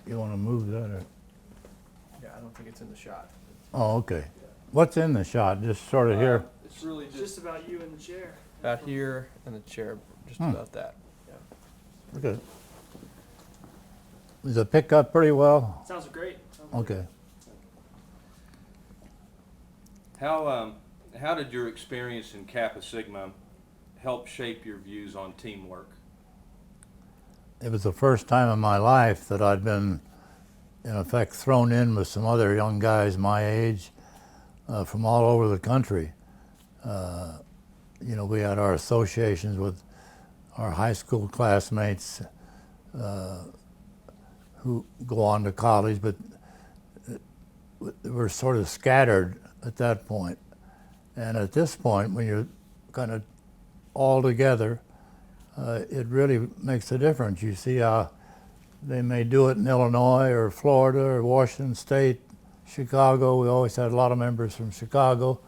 You want to move that? Or? Yeah, I don't think it's in the shot. Oh, okay. What's in the shot? Just sort of here? It's really It's just about you in the chair. about here and the chair, just about that. Yeah. Okay. Does it pick up pretty well? Sounds great. Okay. How did your experience in Kappa Sigma help shape your views on teamwork? It was the first time in my life that I'd been, in effect, thrown in with some other young guys my age from all over the country. You know, we had our associations with our high school classmates who go on to college, but we're sort of scattered at that point. And at this point, when you're kind of all together, it really makes a difference. You see how they may do it in Illinois or Florida or Washington State, Chicago. We always had a lot of members from Chicago.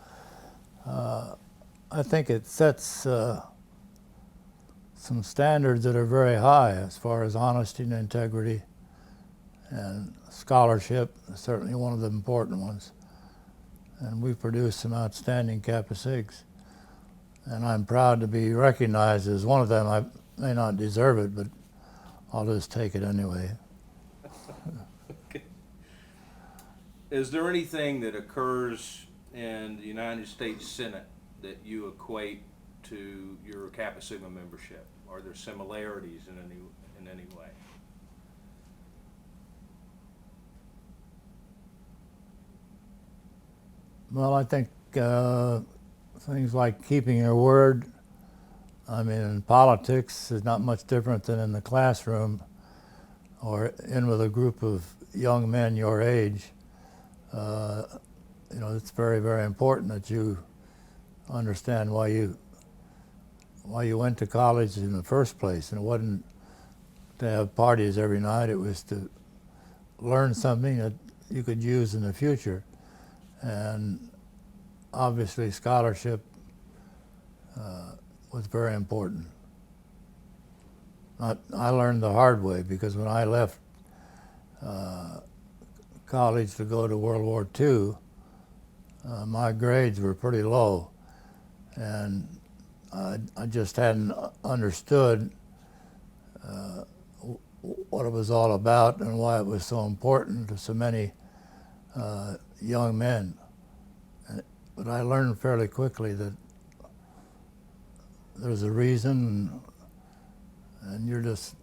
I think it sets some standards that are very high as far as honesty and integrity, and scholarship is certainly one of the important ones. And we've produced some outstanding Kappa Sigs. And I'm proud to be recognized as one of them. I may not deserve it, but I'll just take it anyway. Okay. Is there anything that occurs in the United States Senate that you equate to your Kappa Sigma membership? Are there similarities in any way? Well, I think things like keeping your word. I mean, in politics is not much different than in the classroom or in with a group of young men your age. You know, it's very, very important that you understand why you went to college in the first place. And it wasn't to have parties every night. It was to learn something that you could use in the future. And obviously scholarship was very important. I learned the hard way, because when I left college to go to World War II, my grades were pretty low, and I just hadn't understood what it was all about and why it was so important to so many young men. But I learned fairly quickly that there's a reason, and you're just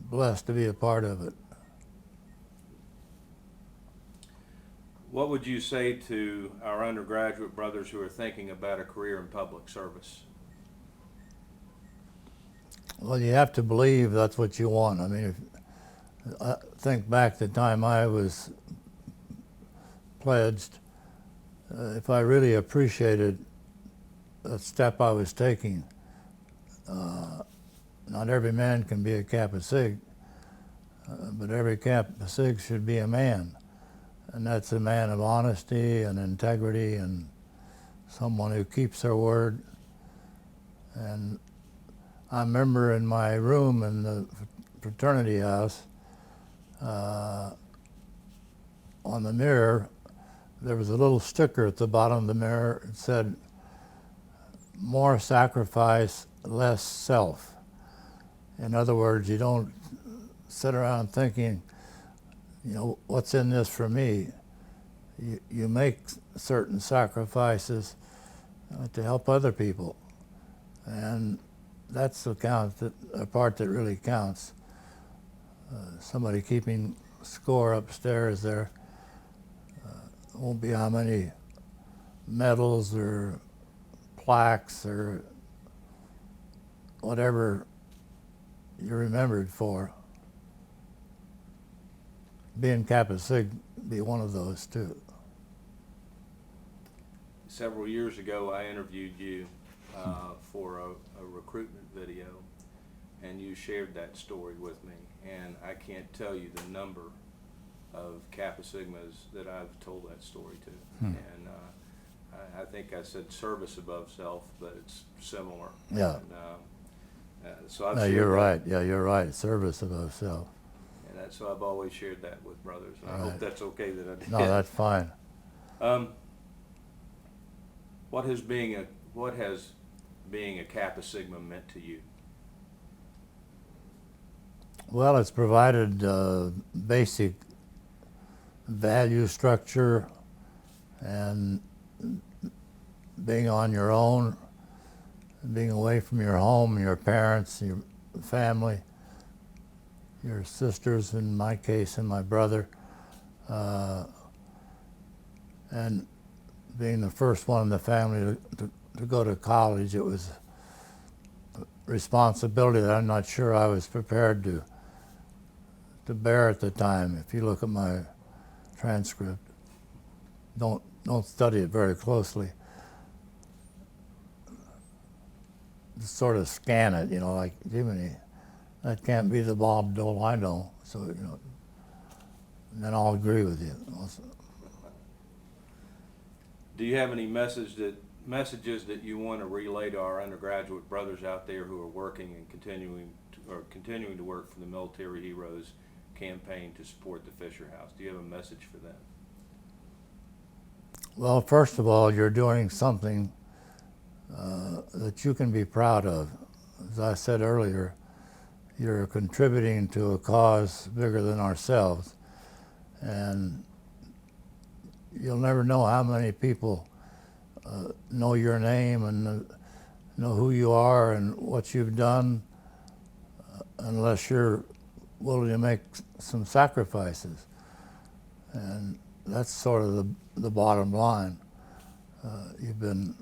blessed to be a part of it. What would you say to our undergraduate brothers who are thinking about a career in public service? Well, you have to believe that's what you want. I mean, if I think back to the time I was pledged, if I really appreciated the step I was taking, not every man can be a Kappa Sig, but every Kappa Sig should be a man. And that's a man of honesty and integrity and someone who keeps their word. And I remember in my room in the fraternity house, on the mirror, there was a little sticker at the bottom of the mirror. It said, "More sacrifice, less self." In other words, you don't sit around thinking, you know, what's in this for me? You make certain sacrifices to help other people. And that's the part that really counts. Somebody keeping score upstairs there. Won't be how many medals or plaques or whatever you're remembered for. Being Kappa Sig be one of those too. Several years ago, I interviewed you for a recruitment video, and you shared that story with me. And I can't tell you the number of Kappa Sigmas that I've told that story to. And I think I said service above self, but it's similar. Yeah. And, so I've No, shared you're that. right. Yeah, you're right. Service above self. And that's, so I've always shared that with brothers, and I hope Right. that's okay that I did. No, that's fine. What has being a Kappa Sigma meant to you? Well, it's provided basic value structure and being on your own, being away from your home, your parents, your family, your sisters, in my case, and my brother, and being the first one in the family to go to college. It was a responsibility that I'm not sure I was prepared to bear at the time. If you look at my transcript, don't study it very closely. Just sort of scan it, you know, like, Jiminy, that can't be the Bob Dole I know. So, you know, then I'll agree with you. Do you have any messages that you want to relay to our undergraduate brothers out there who are working and continuing to work for the Military Heroes campaign to support the Fisher House? Do you have a message for them? Well, first of all, you're doing something that you can be proud of. As I said earlier, you're contributing to a cause bigger than ourselves. And you'll never know how many people know your name and know who you are and what you've done unless you're willing to make some sacrifices. And that's sort of the bottom line. You've been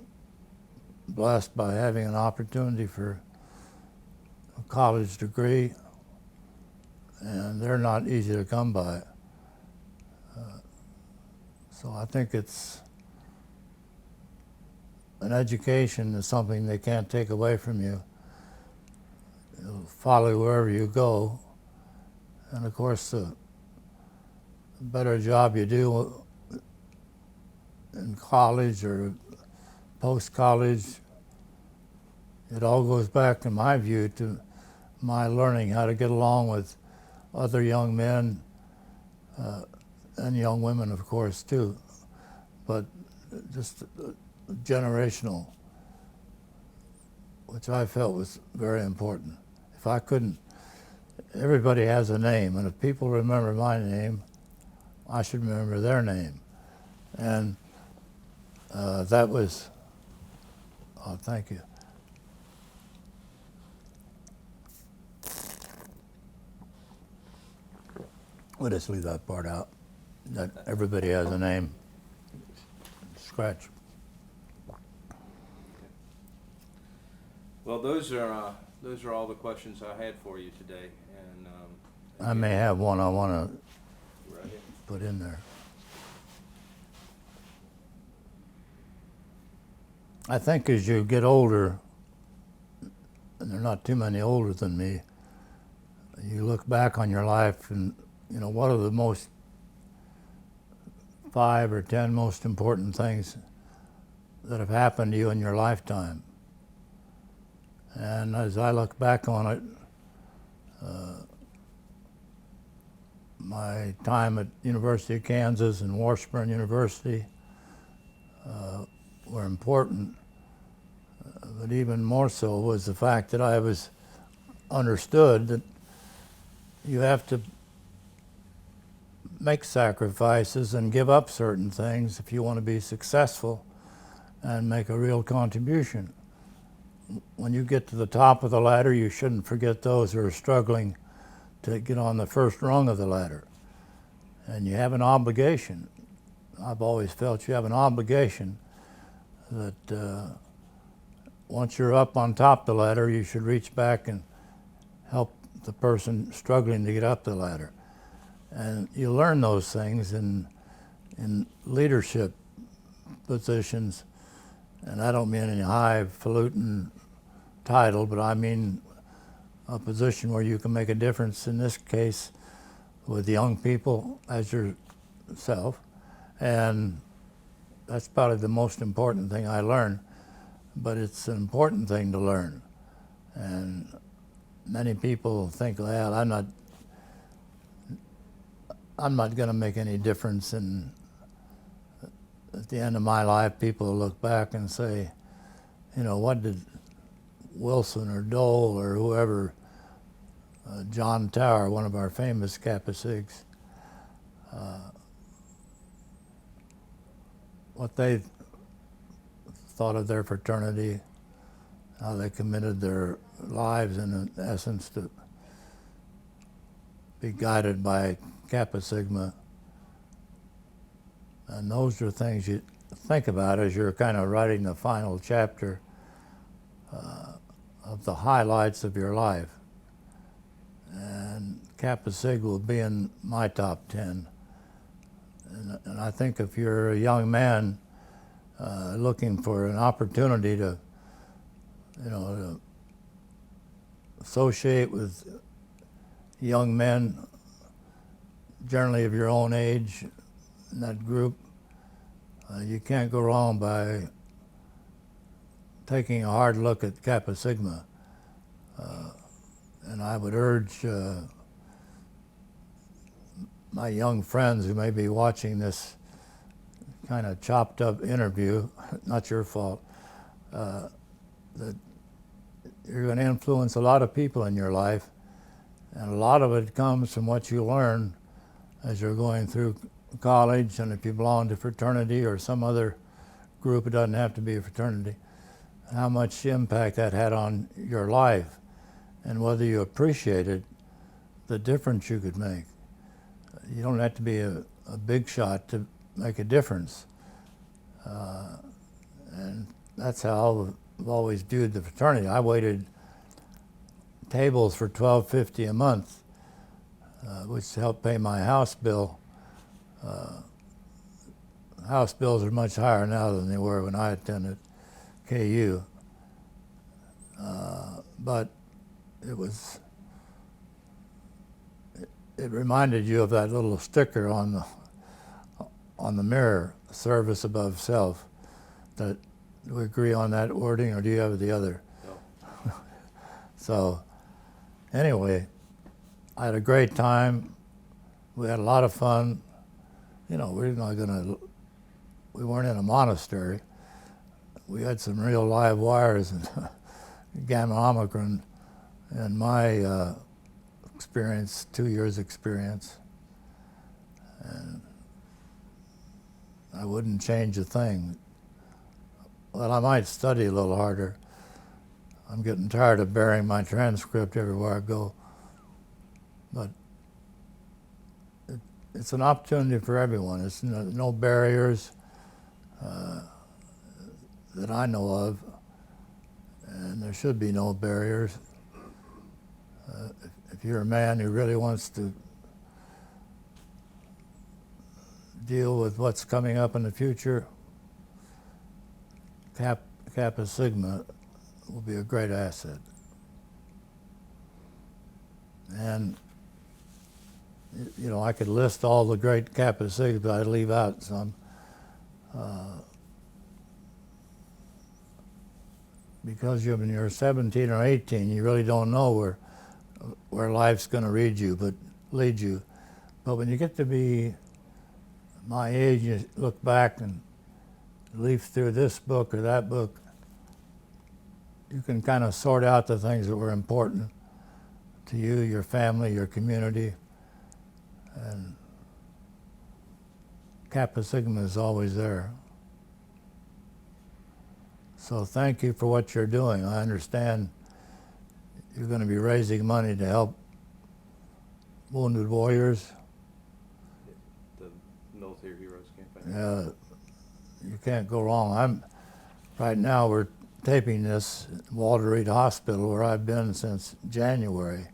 blessed by having an opportunity for a college degree, and they're not easy to come by. So I think an education is something they can't take away from you. It'll follow you wherever you go. And of course, the better job you do in college or post-college, it all goes back, in my view, to my learning how to get along with other young men and young women, of course, too. But just generational, which I felt was very important. If I couldn't, everybody has a name, and if people remember my name, I should remember their name. And that was, oh, thank you. We'll just leave that part out, that everybody has a name. Scratch. Well, those are all the questions I had for you today, and I may have one I want to right here. put in there. I think as you get older, and there are not too many older than me, you look back on your life and, you know, what are the most 5 or 10 most important things that have happened to you in your lifetime. And as I look back on it, my time at University of Kansas and Washburn University were important, but even more so was the fact that I was understood that you have to make sacrifices and give up certain things if you want to be successful and make a real contribution. When you get to the top of the ladder, you shouldn't forget those who are struggling to get on the first rung of the ladder. And you have an obligation. I've always felt you have an obligation that once you're up on top of the ladder, you should reach back and help the person struggling to get up the ladder. And you learn those things in leadership positions, and I don't mean any highfalutin title, but I mean a position where you can make a difference, in this case with young people as yourself. And that's probably the most important thing I learned, but it's an important thing to learn. And many people think, well, I'm not I'm not going to make any difference in, at the end of my life, people will look back and say, you know, what did Wilson or Dole or whoever, John Tower, one of our famous Kappa Sigs, what they thought of their fraternity, how they committed their lives in essence to be guided by Kappa Sigma. And those are things you think about as you're kind of writing the final chapter of the highlights of your life. And Kappa Sig will be in my top 10. And I think if you're a young man looking for an opportunity to, you know, to associate with young men, generally of your own age, in that group, you can't go wrong by taking a hard look at Kappa Sigma. And I would urge my young friends who may be watching this kind of chopped up interview, not your fault, that you're going to influence a lot of people in your life, and a lot of it comes from what you learn as you're going through college, and if you belong to fraternity or some other group, it doesn't have to be a fraternity, how much impact that had on your life, and whether you appreciated the difference you could make. You don't have to be a big shot to make a difference. And that's how I've always viewed the fraternity. I waited tables for $12.50 a month, which helped pay my house bill. House bills are much higher now than they were when I attended KU. But it reminded you of that little sticker on the mirror, service above self. That, do we agree on that wording, or do you have the other? No. So anyway, I had a great time. We had a lot of fun. You know, we weren't in a monastery. We had some real live wires and Gamma-Omicron in my experience, 2 years experience. And I wouldn't change a thing. Well, I might study a little harder. I'm getting tired of bearing my transcript everywhere I go. But it's an opportunity for everyone. It's no barriers that I know of, and there should be no barriers. If you're a man who really wants to deal with what's coming up in the future, Kappa Sigma will be a great asset. And you know, I could list all the great Kappa Sigs, but I'd leave out some. Because when you're 17 or 18, you really don't know where life's going to lead you. But when you get to be my age, you look back and leaf through this book or that book, you can kind of sort out the things that were important to you, your family, your community. And Kappa Sigma is always there. So thank you for what you're doing. I understand you're going to be raising money to help wounded warriors. The Military Heroes Campaign. Yeah, you can't go wrong. Right now we're taping this at Walter Reed Hospital, where I've been since January.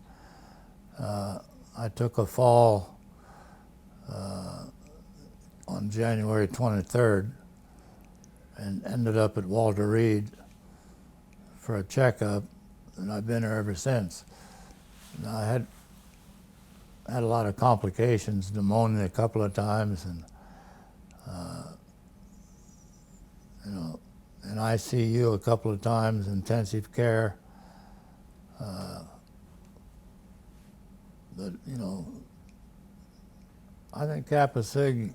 I took a fall on January 23rd and ended up at Walter Reed for a checkup, and I've been there ever since. And I had a lot of complications, pneumonia a couple of times, and you know, in ICU a couple of times, intensive care. But you know, I think Kappa Sig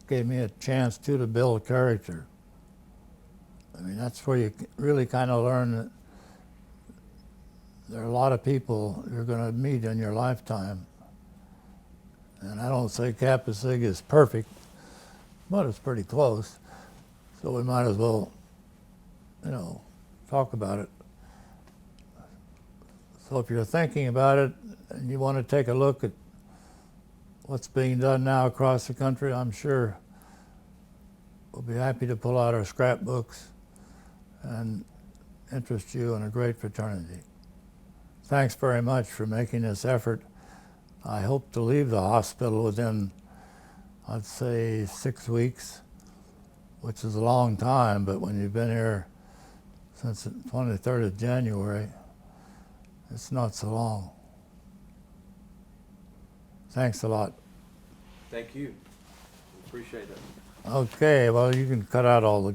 gave me a chance too to build character. I mean, that's where you really kind of learn that there are a lot of people you're going to meet in your lifetime. And I don't say Kappa Sig is perfect, but it's pretty close. So we might as well, talk about it. So if you're thinking about it and you want to take a look at what's being done now across the country, I'm sure we'll be happy to pull out our scrapbooks and interest you in a great fraternity. Thanks very much for making this effort. I hope to leave the hospital within, I'd say, 6 weeks, which is a long time, but when you've been here since the 23rd of January, it's not so long. Thanks a lot. Thank you. Appreciate it. Okay, well, you can cut out all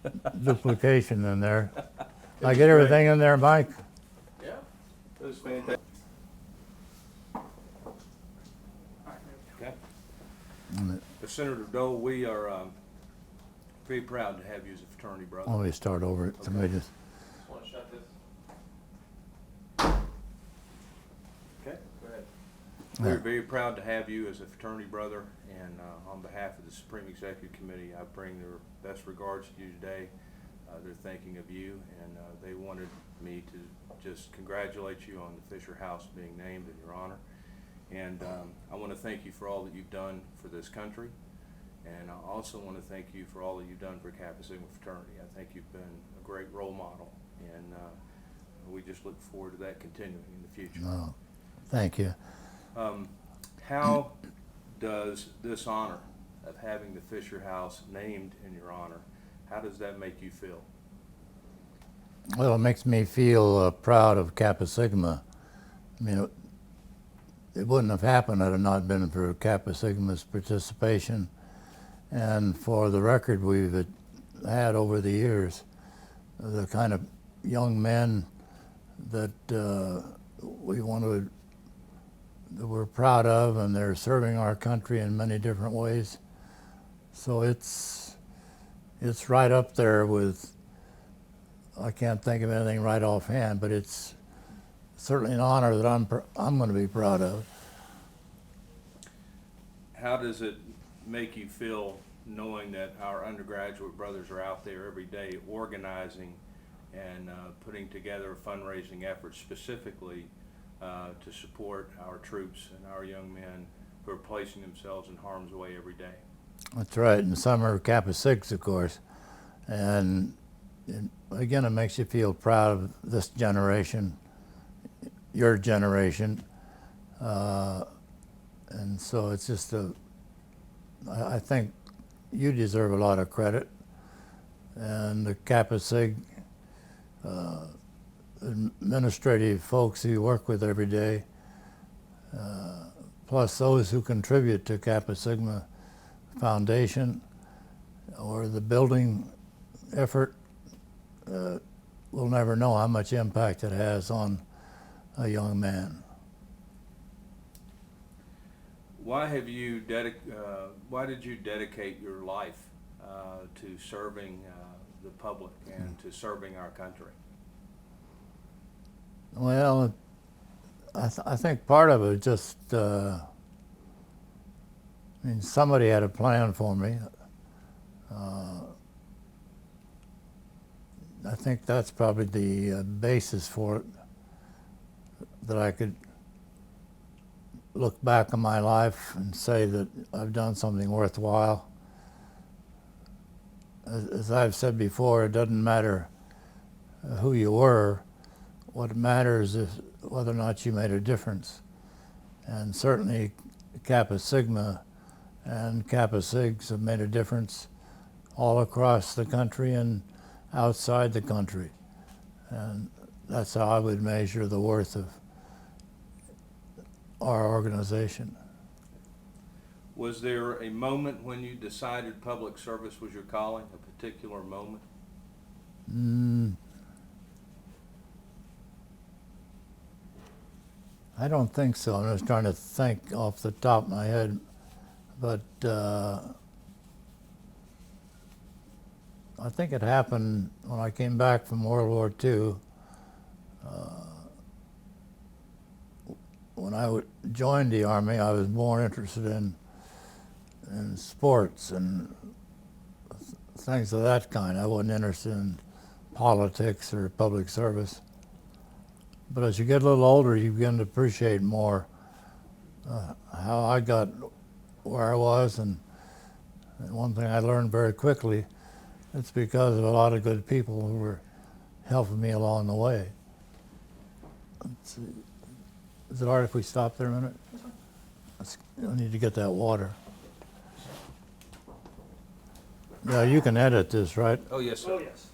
the duplication in there. It I was get great. everything in there, Mike? Yeah, it was fantastic. Okay. Senator Dole, we are very proud to have you as a fraternity brother. Let me start over. Okay. Somebody just. Want to shut this? Okay, go ahead. We're very proud to have you as a fraternity brother, and on behalf of the Supreme Executive Committee, I bring their best regards to you today. They're thinking of you, and they wanted me to just congratulate you on the Fisher House being named in your honor. And I want to thank you for all that you've done for this country, and I also want to thank you for all that you've done for Kappa Sigma fraternity. I think you've been a great role model, and we just look forward to that continuing in the future. No, thank you. How does this honor of having the Fisher House named in your honor, how does that make you feel? Well, it makes me feel proud of Kappa Sigma. I mean, it wouldn't have happened had it not been for Kappa Sigma's participation and for the record we've had over the years, the kind of young men that that we're proud of, and they're serving our country in many different ways. So it's right up there with, I can't think of anything right offhand, but it's certainly an honor that I'm going to be proud of. How does it make you feel knowing that our undergraduate brothers are out there every day organizing and putting together fundraising efforts specifically to support our troops and our young men who are placing themselves in harm's way every day? That's right, and some are Kappa Sigs, of course. And again, it makes you feel proud of this generation, your generation. And so it's just I think you deserve a lot of credit. And the Kappa Sig administrative folks who you work with every day, plus those who contribute to Kappa Sigma Foundation or the building effort, we'll never know how much impact it has on a young man. Why did you dedicate your life to serving the public and to serving our country? Well, I think part of it just, I mean, somebody had a plan for me. I think that's probably the basis for it, that I could look back on my life and say that I've done something worthwhile. As I've said before, it doesn't matter who you were. What matters is whether or not you made a difference. And certainly Kappa Sigma and Kappa Sigs have made a difference all across the country and outside the country. And that's how I would measure the worth of our organization. Was there a moment when you decided public service was your calling, a particular moment? I don't think so. I'm just trying to think off the top of my head. But I think it happened when I came back from World War II. When I joined the Army, I was more interested in sports and things of that kind. I wasn't interested in politics or public service. But as you get a little older, you begin to appreciate more how I got where I was. And one thing I learned very quickly, it's because of a lot of good people who were helping me along the way. Let's see. Is it all right if we stop there a minute? I need to get that water. Yeah, you can edit this, right? Oh, yes, sir. Oh, yes.